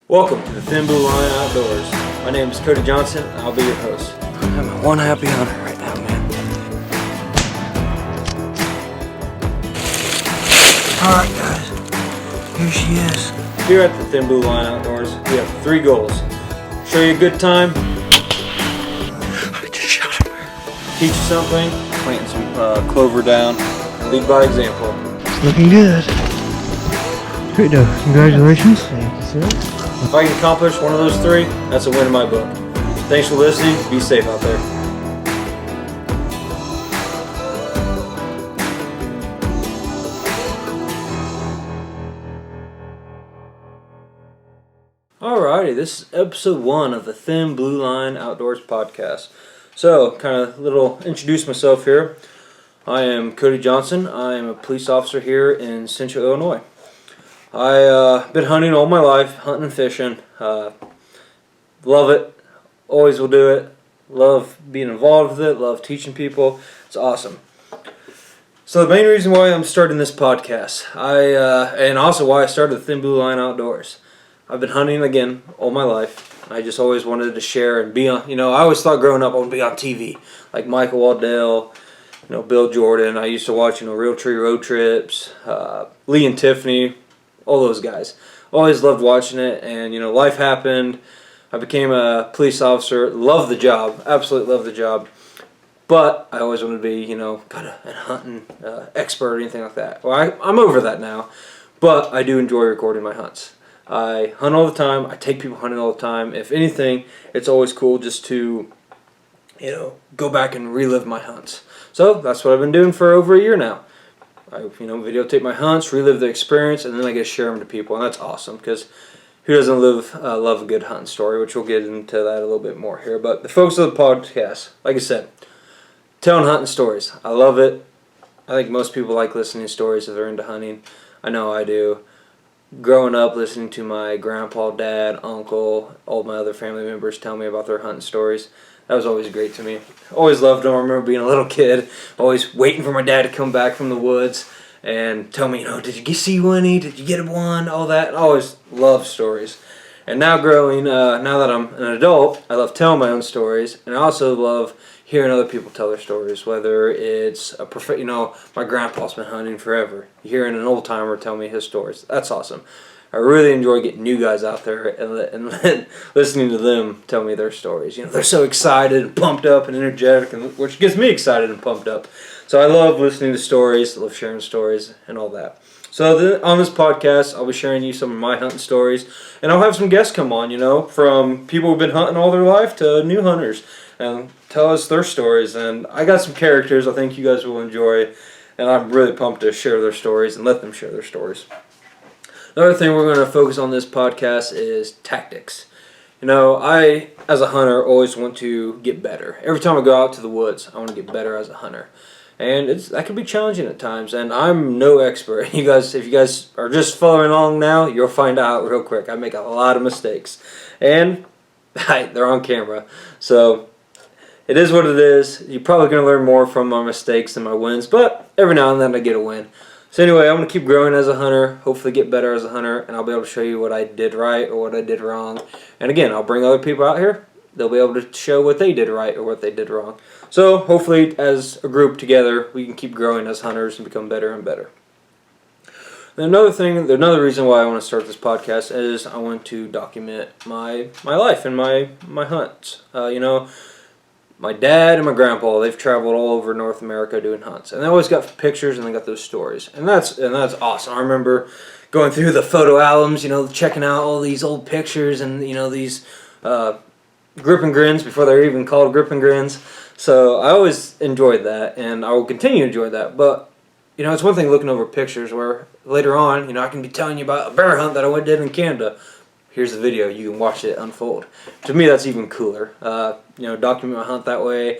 Welcome to the Thin Blue Line Outdoors. My name is Cody Johnson, and I'll be your host. I'm one happy hunter right now, man. Alright, guys. Here she is. Here at the Thin Blue Line Outdoors, we have 3 goals. Show you a good time, I just shot him. teach you something, plant some clover down, and lead by example. It's looking good. Great though. Congratulations. Thank you, sir. If I can accomplish one of those 3, that's a win in my book. Thanks for listening. Be safe out there. Alrighty, this is episode 1 of the Thin Blue Line Outdoors podcast. So, kind of introduce myself here. I am Cody Johnson. I am a police officer here in Central Illinois. I've been hunting all my life, hunting and fishing. Love it. Always will do it. Love being involved with it. Love teaching people. It's awesome. So the main reason why I'm starting this podcast, and also why I started the Thin Blue Line Outdoors. I've been hunting again all my life. I just always wanted to share and be on. I always thought growing up I would be on TV, like Michael Waddell, Bill Jordan. I used to watch, Realtree Road Trips, Lee and Tiffany. All those guys. Always loved watching it, and life happened. I became a police officer. Love the job. Absolutely love the job. But I always wanted to be, kind of a hunting expert or anything like that. Well, I'm over that now, but I do enjoy recording my hunts. I hunt all the time. I take people hunting all the time. If anything, it's always cool just to, go back and relive my hunts. So that's what I've been doing for over a year now. I videotape my hunts, relive the experience, and then I get to share them to people, and that's awesome because who doesn't love a good hunting story, which we'll get into that a little bit more here. But the focus of the podcast, like I said, telling hunting stories. I love it. I think most people like listening to stories if they're into hunting. I know I do. Growing up, listening to my grandpa, dad, uncle, all my other family members tell me about their hunting stories. That was always great to me. Always loved them. I remember being a little kid, always waiting for my dad to come back from the woods and tell me, did you see Winnie? Did you get one? All that. I always loved stories. And now now that I'm an adult, I love telling my own stories, and I also love hearing other people tell their stories. Whether it's my grandpa's been hunting forever. Hearing an old timer tell me his stories. That's awesome. I really enjoy getting new guys out there and listening to them tell me their stories. They're so excited and pumped up and energetic, which gets me excited and pumped up. So I love listening to stories, I love sharing stories and all that. So on this podcast, I'll be sharing you some of my hunting stories, and I'll have some guests come on, from people who've been hunting all their life to new hunters, and tell us their stories. And I got some characters I think you guys will enjoy, and I'm really pumped to share their stories and let them share their stories. Another thing we're going to focus on this podcast is tactics. I, as a hunter, always want to get better. Every time I go out to the woods, I want to get better as a hunter. And that can be challenging at times, and I'm no expert. If you guys are just following along now, you'll find out real quick. I make a lot of mistakes, and they're on camera. So it is what it is. You're probably going to learn more from my mistakes than my wins, but every now and then I get a win. So anyway, I'm going to keep growing as a hunter, hopefully get better as a hunter, and I'll be able to show you what I did right or what I did wrong. And again, I'll bring other people out here. They'll be able to show what they did right or what they did wrong. So hopefully as a group together, we can keep growing as hunters and become better and better. And another reason why I want to start this podcast is I want to document my life and my hunts. My dad and my grandpa, they've traveled all over North America doing hunts. And they always got pictures and they got those stories. And that's awesome. I remember going through the photo albums, checking out all these old pictures and, these grip and grins before they were even called grip and grins. So I always enjoyed that, and I will continue to enjoy that. But, it's one thing looking over pictures where later on, I can be telling you about a bear hunt that I did in Canada. Here's the video. You can watch it unfold. To me, that's even cooler. Document my hunt that way.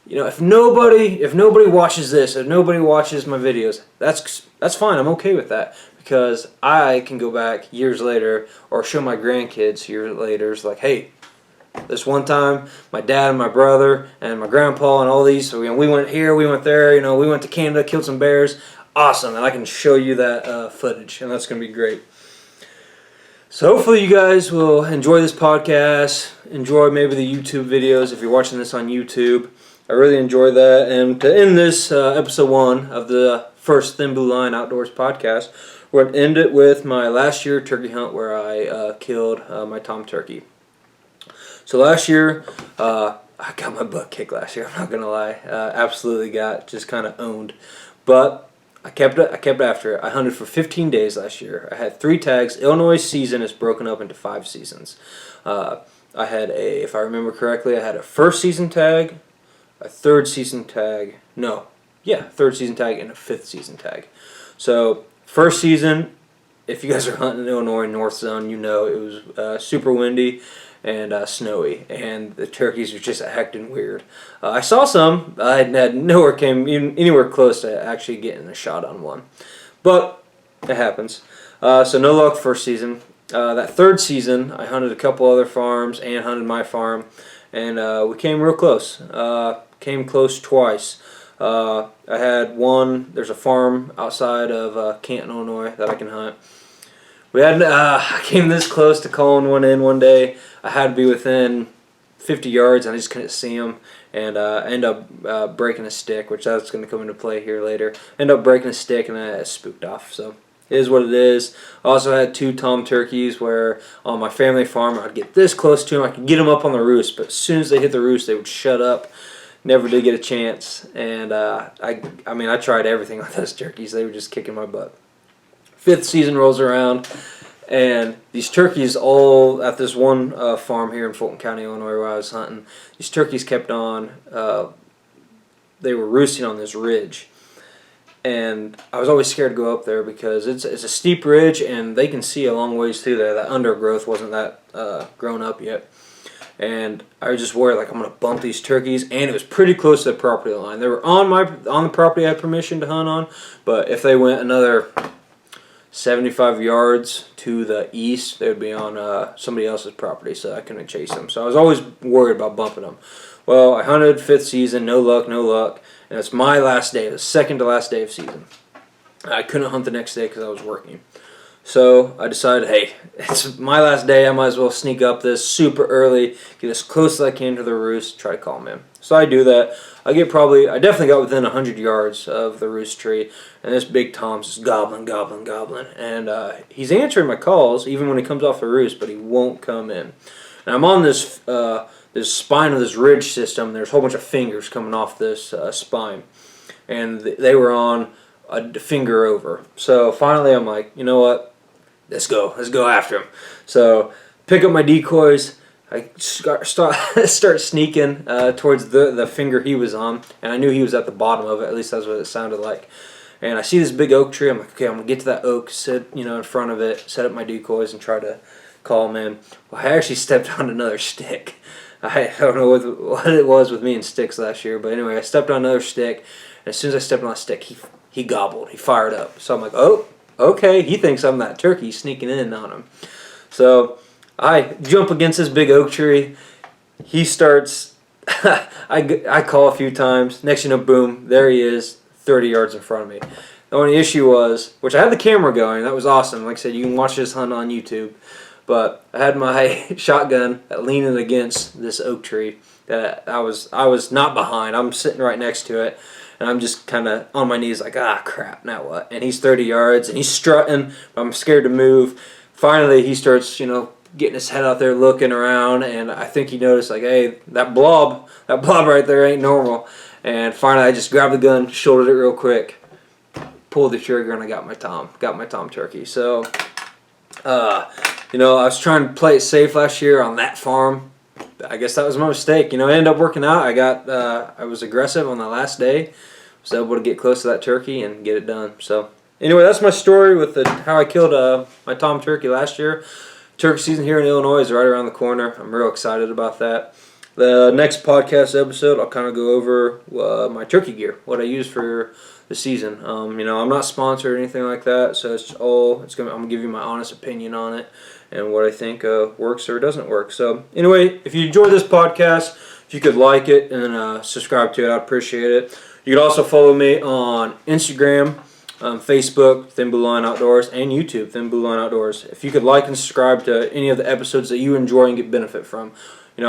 If nobody watches this, if nobody watches my videos, that's fine. I'm okay with that because I can go back years later or show my grandkids years later. It's like, hey, this one time, my dad and my brother and my grandpa and all these. So we went here, we went there. We went to Canada, killed some bears. Awesome, and I can show you that footage, and that's going to be great. So hopefully you guys will enjoy this podcast, enjoy maybe the YouTube videos if you're watching this on YouTube. I really enjoy that. And to end this episode 1 of the first Thin Blue Line Outdoors podcast, we're going to end it with my last year turkey hunt where I killed my tom turkey. So last year, I got my butt kicked last year, I'm not going to lie. Absolutely got just kind of owned. But I kept after it. I hunted for 15 days last year. I had 3 tags. Illinois season is broken up into 5 seasons. I had if I remember correctly, I had a first season tag, a third season tag. Third season tag and a 5th season tag. So first season, if you guys are hunting in Illinois North Zone, you know it was super windy and snowy, and the turkeys were just acting weird. I saw some. I had anywhere close to actually getting a shot on one, but it happens. So no luck first season. That third season, I hunted a couple other farms and hunted my farm, and we came real close. Came close twice. I had one. There's a farm outside of Canton, Illinois that I can hunt. I came this close to calling one in one day. I had to be within 50 yards, and I just couldn't see him. And I ended up breaking a stick, which that's going to come into play here later. Ended up breaking a stick, and I spooked off. So it is what it is. I also had 2 tom turkeys where on my family farm, I'd get this close to them. I could get them up on the roost, but as soon as they hit the roost, they would shut up. Never did get a chance. And I tried everything with those turkeys. They were just kicking my butt. 5th season rolls around, and these turkeys all at this one farm here in Fulton County, Illinois, where I was hunting, these turkeys kept on, they were roosting on this ridge. And I was always scared to go up there because it's a steep ridge, and they can see a long ways through there. That undergrowth wasn't that grown up yet. And I was just worried, like, I'm going to bump these turkeys, and it was pretty close to the property line. They were on the property I had permission to hunt on, but if they went another 75 yards to the east, they would be on somebody else's property, so I couldn't chase them. So I was always worried about bumping them. Well, I hunted 5th season, no luck, and it's my last day, the second to last day of season. I couldn't hunt the next day because I was working. So I decided, hey, it's my last day, I might as well sneak up this super early, get as close as I can to the roost, try to call him in. So I do that. I definitely got within 100 yards of the roost tree, and this big Tom's just gobbling, and he's answering my calls even when he comes off the roost, but he won't come in. And I'm on this spine of this ridge system. There's a whole bunch of fingers coming off this spine, and they were on a finger over. So finally I'm like, you know what? Let's go after him. So pick up my decoys. I start sneaking towards the finger he was on, and I knew he was at the bottom of it. At least that's what it sounded like. And I see this big oak tree. I'm like, okay, I'm gonna get to that oak, sit in front of it, set up my decoys, and try to call him in. Well, I actually stepped on another stick. I don't know what it was with me and sticks last year, but anyway, I stepped on another stick, and as soon as I stepped on a stick, he gobbled. He fired up. So I'm like, oh, okay. He thinks I'm that turkey sneaking in on him. So I jump against this big oak tree. He starts. I call a few times. Next, boom, there he is, 30 yards in front of me. The only issue was, which I had the camera going. That was awesome. Like I said, you can watch this hunt on YouTube. But I had my shotgun leaning against this oak tree that I was not behind. I'm sitting right next to it. And I'm just kind of on my knees like, crap, now what? And he's 30 yards, and he's strutting. I'm scared to move. Finally, he starts, getting his head out there looking around, and I think he noticed, like, hey, that blob right there ain't normal. And finally, I just grabbed the gun, shouldered it real quick, pulled the trigger, and I got my tom turkey. So, I was trying to play it safe last year on that farm. I guess that was my mistake. It ended up working out. I was aggressive on the last day. Was able to get close to that turkey and get it done. So anyway, that's my story with how I killed my tom turkey last year. Turkey season here in Illinois is right around the corner. I'm real excited about that. The next podcast episode, I'll kind of go over my turkey gear, what I use for the season. I'm not sponsored or anything like that, so I'm gonna give you my honest opinion on it and what I think works or doesn't work. So anyway, if you enjoyed this podcast, if you could like it and subscribe to it, I'd appreciate it. You can also follow me on Instagram Facebook, Thin Blue Line Outdoors, and YouTube, Thin Blue Line Outdoors. If you could like and subscribe to any of the episodes that you enjoy and get benefit from. I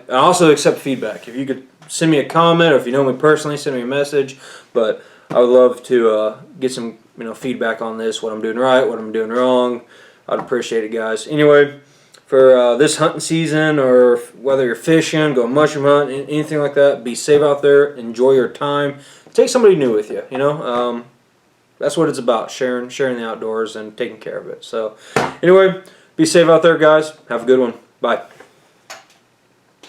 also accept feedback. If you could send me a comment, or if you know me personally, send me a message. But I would love to get some feedback on this, what I'm doing right, what I'm doing wrong. I'd appreciate it, guys. Anyway, for this hunting season, or whether you're fishing, going mushroom hunting, anything like that, be safe out there. Enjoy your time. Take somebody new with you. That's what it's about, sharing the outdoors and taking care of it. So, anyway, be safe out there, guys. Have a good one. Bye.